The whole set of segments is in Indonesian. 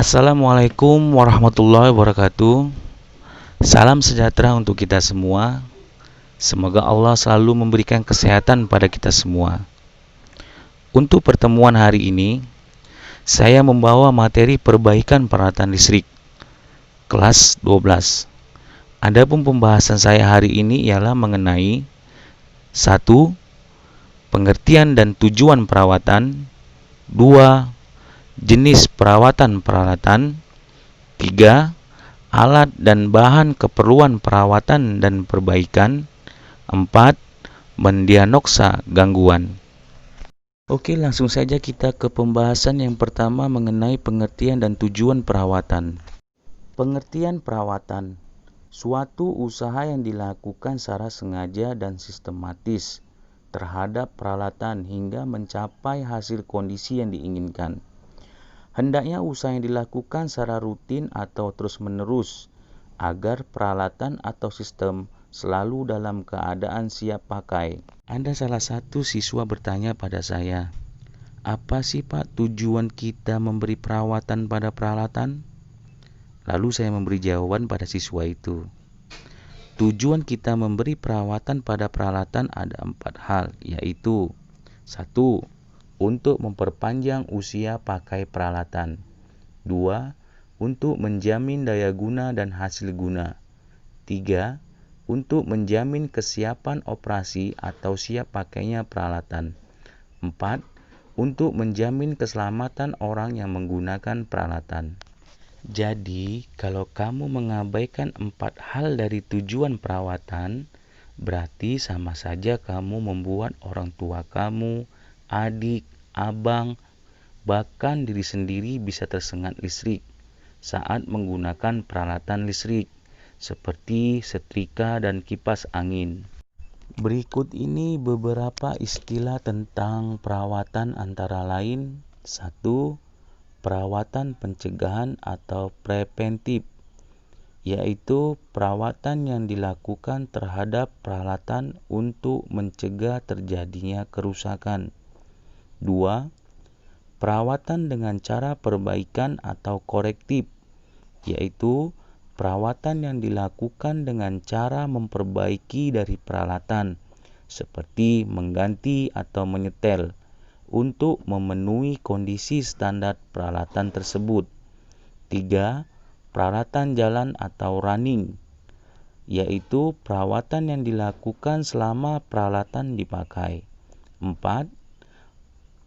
Assalamualaikum warahmatullahi wabarakatuh. Salam sejahtera untuk kita semua. Semoga Allah selalu memberikan kesehatan pada kita semua. Untuk pertemuan hari ini, saya membawa materi perbaikan peralatan listrik kelas 12. Adapun pembahasan saya hari ini ialah mengenai 1. Pengertian dan tujuan perawatan. 2. Jenis perawatan peralatan. 3. Alat dan bahan keperluan perawatan dan perbaikan. 4. Mendiagnosa gangguan. Oke, langsung saja kita ke pembahasan yang pertama mengenai pengertian dan tujuan perawatan. Pengertian perawatan, suatu usaha yang dilakukan secara sengaja dan sistematis terhadap peralatan hingga mencapai hasil kondisi yang diinginkan. Hendaknya usaha yang dilakukan secara rutin atau terus-menerus agar peralatan atau sistem selalu dalam keadaan siap pakai. Ada salah satu siswa bertanya pada saya, "Apa sih Pak tujuan kita memberi perawatan pada peralatan?" Lalu saya memberi jawaban pada siswa itu. Tujuan kita memberi perawatan pada peralatan ada 4 hal, yaitu 1. Untuk memperpanjang usia pakai peralatan. 2. Untuk menjamin daya guna dan hasil guna. 3. Untuk menjamin kesiapan operasi atau siap pakainya peralatan. 4. Untuk menjamin keselamatan orang yang menggunakan peralatan. Jadi, kalau kamu mengabaikan 4 hal dari tujuan perawatan, berarti sama saja kamu membuat orang tua kamu, adik, abang, bahkan diri sendiri bisa tersengat listrik saat menggunakan peralatan listrik seperti setrika dan kipas angin. Berikut ini beberapa istilah tentang perawatan antara lain. 1. Perawatan pencegahan atau preventif, yaitu perawatan yang dilakukan terhadap peralatan untuk mencegah terjadinya kerusakan. 2. Perawatan dengan cara perbaikan atau korektif, yaitu perawatan yang dilakukan dengan cara memperbaiki dari peralatan, seperti mengganti atau menyetel, untuk memenuhi kondisi standar peralatan tersebut. 3. Perawatan jalan atau running, yaitu perawatan yang dilakukan selama peralatan dipakai. 4.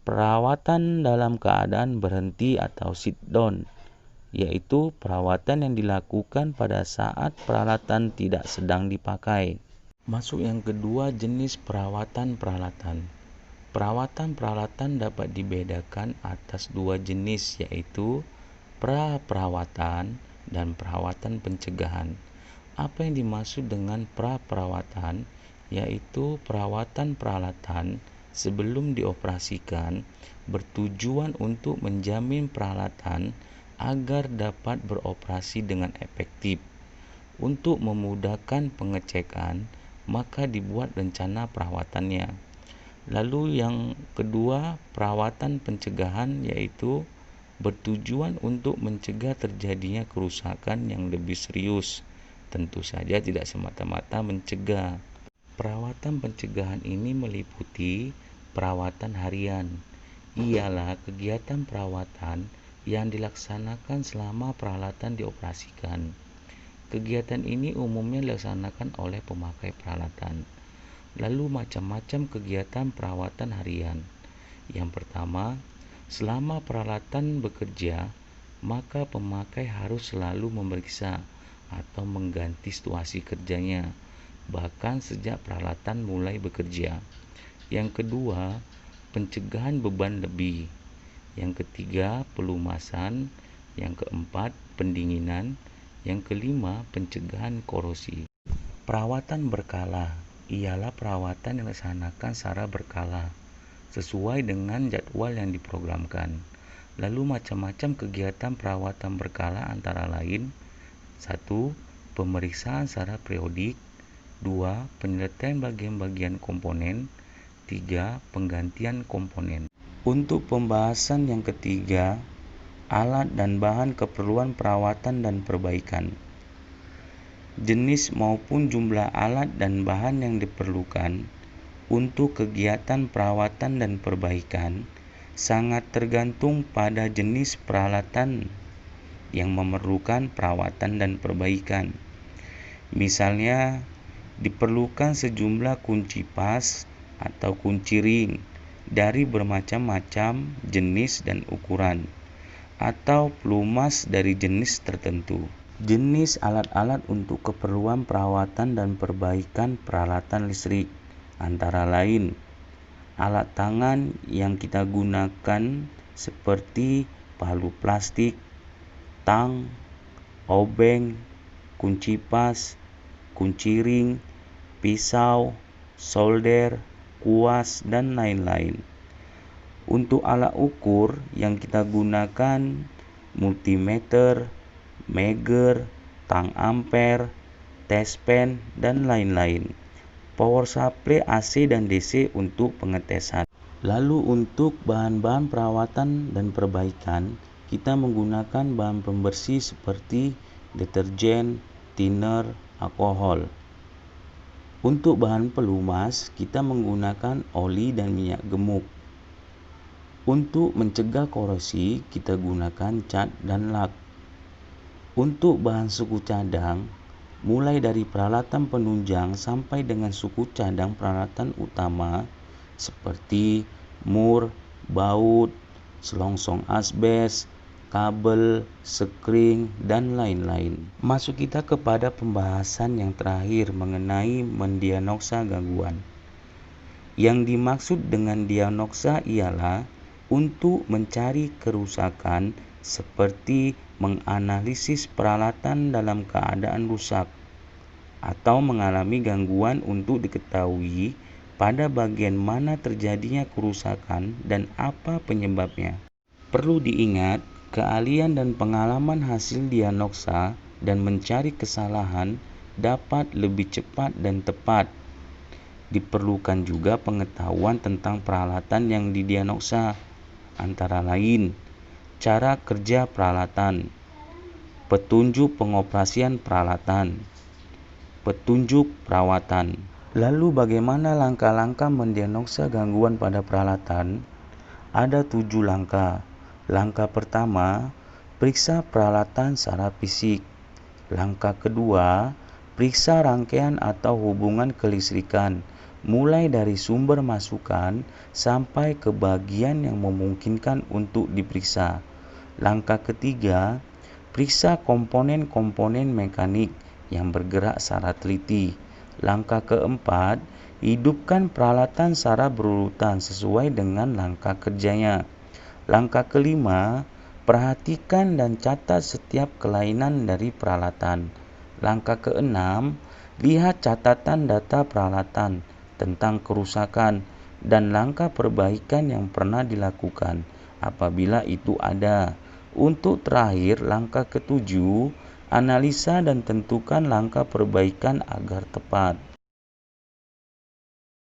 Perawatan dalam keadaan berhenti atau sit down, yaitu perawatan yang dilakukan pada saat peralatan tidak sedang dipakai. Masuk yang kedua, jenis perawatan peralatan. Perawatan peralatan dapat dibedakan atas 2 jenis, yaitu pra-perawatan dan perawatan pencegahan. Apa yang dimaksud dengan pra-perawatan? Yaitu perawatan peralatan sebelum dioperasikan bertujuan untuk menjamin peralatan agar dapat beroperasi dengan efektif. Untuk memudahkan pengecekan, maka dibuat rencana perawatannya. Lalu yang kedua, perawatan pencegahan, yaitu bertujuan untuk mencegah terjadinya kerusakan yang lebih serius. Tentu saja tidak semata-mata mencegah. Perawatan pencegahan ini meliputi perawatan harian. Ialah kegiatan perawatan yang dilaksanakan selama peralatan dioperasikan. Kegiatan ini umumnya dilaksanakan oleh pemakai peralatan. Lalu macam-macam kegiatan perawatan harian. Yang pertama, selama peralatan bekerja, maka pemakai harus selalu memeriksa atau mengganti situasi kerjanya, bahkan sejak peralatan mulai bekerja. Yang kedua, pencegahan beban lebih. Yang ketiga, pelumasan. Yang keempat, pendinginan. Yang kelima, pencegahan korosi. Perawatan berkala ialah perawatan yang dilaksanakan secara berkala sesuai dengan jadwal yang diprogramkan. Lalu macam-macam kegiatan perawatan berkala antara lain: 1. Pemeriksaan secara periodik. 2. Penyelesaian bagian-bagian komponen. 3. Penggantian komponen. Untuk pembahasan yang ketiga, alat dan bahan keperluan perawatan dan perbaikan. Jenis maupun jumlah alat dan bahan yang diperlukan untuk kegiatan perawatan dan perbaikan sangat tergantung pada jenis peralatan yang memerlukan perawatan dan perbaikan. Misalnya, diperlukan sejumlah kunci pas atau kunci ring dari bermacam-macam jenis dan ukuran, atau pelumas dari jenis tertentu. Jenis alat-alat untuk keperluan perawatan dan perbaikan peralatan listrik antara lain alat tangan yang kita gunakan seperti palu plastik, tang, obeng, kunci pas, kunci ring, pisau, solder, kuas, dan lain-lain. Untuk alat ukur yang kita gunakan multimeter, meger, tang ampere, test pen, dan lain-lain. Power supply AC dan DC untuk pengetesan. Lalu untuk bahan-bahan perawatan dan perbaikan, kita menggunakan bahan pembersih seperti deterjen, thinner, alkohol. Untuk bahan pelumas, kita menggunakan oli dan minyak gemuk. Untuk mencegah korosi, kita gunakan cat dan lak. Untuk bahan suku cadang, mulai dari peralatan penunjang sampai dengan suku cadang peralatan utama seperti mur, baut, selongsong asbes, kabel, sekring, dan lain-lain. Masuk kita kepada pembahasan yang terakhir mengenai mendiagnosa gangguan. Yang dimaksud dengan diagnosa ialah untuk mencari kerusakan seperti menganalisis peralatan dalam keadaan rusak atau mengalami gangguan untuk diketahui pada bagian mana terjadinya kerusakan dan apa penyebabnya. Perlu diingat, keahlian dan pengalaman hasil diagnosa dan mencari kesalahan dapat lebih cepat dan tepat. Diperlukan juga pengetahuan tentang peralatan yang didiagnosa, antara lain cara kerja peralatan, petunjuk pengoperasian peralatan, petunjuk perawatan. Lalu bagaimana langkah-langkah mendiagnosa gangguan pada peralatan? Ada 7 langkah. Langkah pertama, periksa peralatan secara fisik. Langkah kedua, periksa rangkaian atau hubungan kelistrikan, mulai dari sumber masukan sampai ke bagian yang memungkinkan untuk diperiksa. Langkah ketiga, periksa komponen-komponen mekanik yang bergerak secara teliti. Langkah keempat, hidupkan peralatan secara berurutan sesuai dengan langkah kerjanya. Langkah kelima, perhatikan dan catat setiap kelainan dari peralatan. Langkah keenam, lihat catatan data peralatan tentang kerusakan dan langkah perbaikan yang pernah dilakukan apabila itu ada. Untuk terakhir, langkah ketujuh, analisa dan tentukan langkah perbaikan agar tepat.